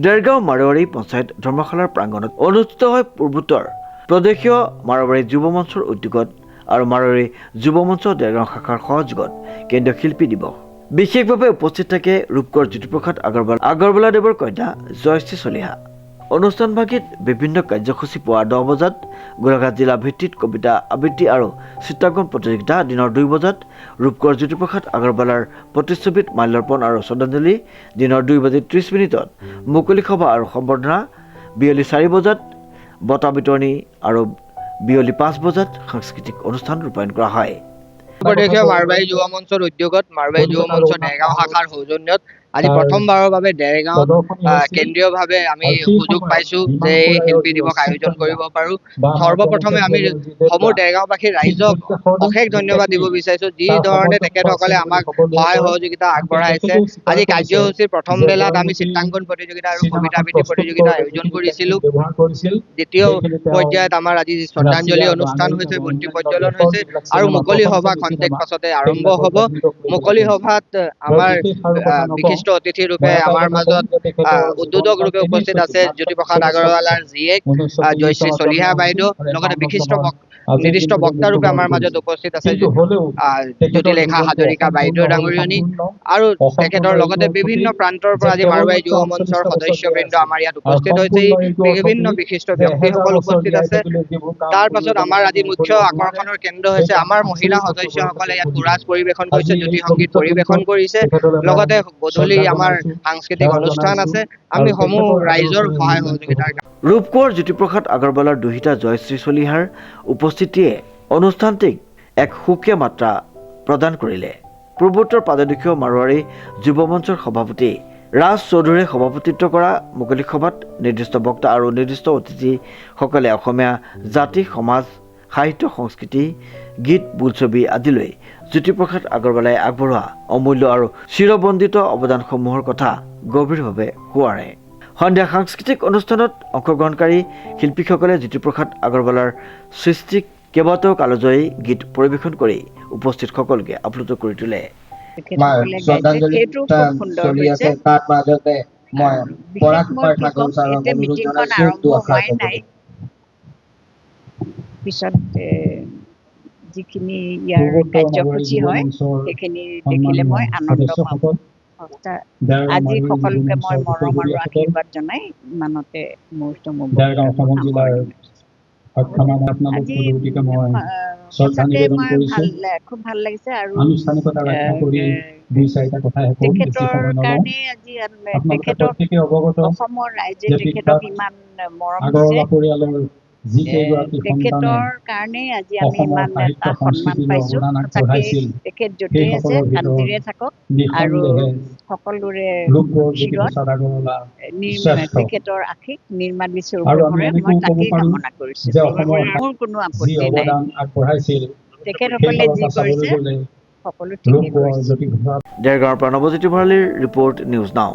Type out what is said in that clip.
দেৰগাঁও মাৰোৱাৰী পঞ্চায়ত ধৰ্মশালাৰ প্ৰাংগণত অনুষ্ঠিত হয় পূৰ্বোত্তৰ প্ৰদেশীয় মাৰোৱাৰী যুৱ মঞ্চৰ উদ্যোগত আৰু মাৰোৱাৰী যুৱ মঞ্চ দেৰগাঁও শাখাৰ সহযোগত কেন্দ্ৰীয় শিল্পী দিৱস। বিশেষভাৱে উপস্থিত থাকে ৰূপকোঁৱৰ জ্যোতিপ্ৰসাদ আগৰৱালাদেৱৰ কন্যা জয়শ্ৰী চলিহা। অনুষ্ঠানভাগিত বিভিন্ন কাৰ্যসূচী পুৱা 10 বজাত গোলাঘাট জিলা ভিত্তিত কবিতা আবৃত্তি আৰু চিত্ৰাংকন প্ৰতিযোগিতা, দিনৰ 2 বজাত ৰূপকোঁৱৰ জ্যোতিপ্ৰসাদ আগৰৱালাৰ প্ৰতিচ্ছবিত মাল্যাৰ্পণ আৰু শ্ৰদ্ধাঞ্জলি, দিনৰ 2:30 মুকলি সভা আৰু সম্বৰ্ধনা, বিয়লি 4 বজাত বঁটা বিতৰণী আৰু বিয়লি 5 বজাত সাংস্কৃতিক অনুষ্ঠান ৰূপায়ণ কৰা হয়। প্ৰদেশীয় মাৰোৱাৰী যুৱ মঞ্চৰ উদ্যোগত মাৰোৱাৰী যুৱ মঞ্চ দেৰগাঁও শাখাৰ সৌজন্যত আজি প্ৰথমবাৰৰ বাবে দেৰগাঁৱত কেন্দ্ৰীয়ভাৱে আমি সুযোগ পাইছো যে এই শিল্পী দিৱস আয়োজন কৰিব পাৰো। সৰ্বপ্ৰথমে আমি সমূহ দেৰগাঁওবাসী ৰাইজক অশেষ ধন্যবাদ দিব বিচাৰিছো, যি ধৰণে তেখেতসকলে আমাক সহায় সহযোগিতা আগবঢ়াইছে। আজি কাৰ্যসূচীৰ প্ৰথম বেলাত আমি চিত্ৰাংকন প্ৰতিযোগিতা আৰু কবিতা আবৃত্তি প্ৰতিযোগিতা আয়োজন কৰিছিলো। দ্বিতীয় পৰ্যায়ত আমাৰ আজি শ্ৰদ্ধাঞ্জলি অনুষ্ঠান হৈছে, বন্তি প্ৰজ্বলন হৈছে আৰু মুকলি সভা খন্তেক পাছতে আৰম্ভ হ'ব। মুকলি সভাত আমাৰ বিশিষ্ট অতিথি ৰূপে আমাৰ মাজত উদ্বোধক ৰূপে উপস্থিত আছে জ্যোতিপ্ৰসাদ আগৰৱালাৰ জীয়েক জয়শ্ৰী চলিহা বাইদেউ, লগতে নিৰ্দিষ্ট বক্তা ৰূপে আমাৰ মাজত উপস্থিত আছে জ্যোতিলেখা হাজৰিকা বাইদেউ ডাঙৰীয়নী, আৰু তেখেতৰ লগতে বিভিন্ন প্ৰান্তৰ পৰা আজি মাৰোৱাৰী যুৱ মঞ্চৰ সদস্যবৃন্দ আমাৰ ইয়াত উপস্থিত হৈছে। বিভিন্ন বিশিষ্ট ব্যক্তিসকল উপস্থিত আছে। তাৰ পাছত আমাৰ আজি মুখ্য আকৰ্ষণৰ কেন্দ্ৰ হৈছে আমাৰ মহিলা সদস্যসকলে ইয়াত কোৰাছ পৰিৱেশন কৰিছে, জ্যোতি সংগীত পৰিৱেশন কৰিছে, লগতে গধূলি আমাৰ সাংস্কৃতিক অনুষ্ঠান আছে। আমি সমূহ ৰাইজৰ সহায় সহযোগিতাৰ ৰূপকোঁৱৰ জ্যোতিপ্ৰসাদ আগৰৱালাৰ দুহিতা জয়শ্ৰী চলিহাৰ উপস্থিতিয়ে অনুষ্ঠানটিক এক সুকীয়া মাত্ৰা প্ৰদান কৰিলে। পূৰ্বোত্তৰ প্ৰাদেশীয় মাৰোৱাৰী যুৱ মঞ্চৰ সভাপতি ৰাজ চৌধুৰীয়ে সভাপতিত্ব কৰা মুকলি সভাত নিৰ্দিষ্ট বক্তা আৰু নিৰ্দিষ্ট অতিথিসকলে অসমীয়া জাতি, সমাজ, সাহিত্য, সংস্কৃতি, গীত, বোলছবি আদিলৈ জ্যোতিপ্ৰসাদ আগৰৱালাই আগবঢ়োৱা অমূল্য আৰু চিৰবন্দিত অৱদানসমূহৰ কথা গভীৰভাৱে সোঁৱৰে। সন্ধিয়া সাংস্কৃতিক অনুষ্ঠানত অংশগ্ৰহণকাৰী শিল্পীসকলে জ্যোতিপ্ৰসাদ আগৰৱালাৰ সৃষ্টিক কেইবাটাও কালজয়ী গীত পৰিৱেশন কৰি উপস্থিত সকলোকে আপ্লুত কৰি তোলে। পিছত যিখিনি ইয়াৰ কাৰ্যসূচী হয় সেইখিনি দেখিলে মই আনন্দ পাম। আজি সকলোকে মই মৰম আৰু আশীৰ্বাদ জনাই ইমানতে মুহূৰ্ত খুব ভাল লাগিছে। আৰু তেখেতৰ কাৰণে আজি অসমৰ ৰাইজে তেখেতক ইমান মৰম দিছে, তেখেতৰ কাৰণে আজি আমি ইমান এটা সন্মান পাইছো। তাকে তেখেত য'তেই আছে শান্তিৰে থাকক আৰু সকলোৰে শিৰত তেখেতৰ আশীষ নিৰ্মালী স্বৰূপে ভৰে, মই তাকেই কামনা কৰিছো। মোৰ কোনো আপত্তি নাই, তেখেতসকলে যি কৰিছে সকলো ঠিকেই কৰিছে। দেৰগাঁৱৰ পৰা নৱজ্যোতি ভৰালীৰ ৰিপৰ্ট, নিউজ নাও।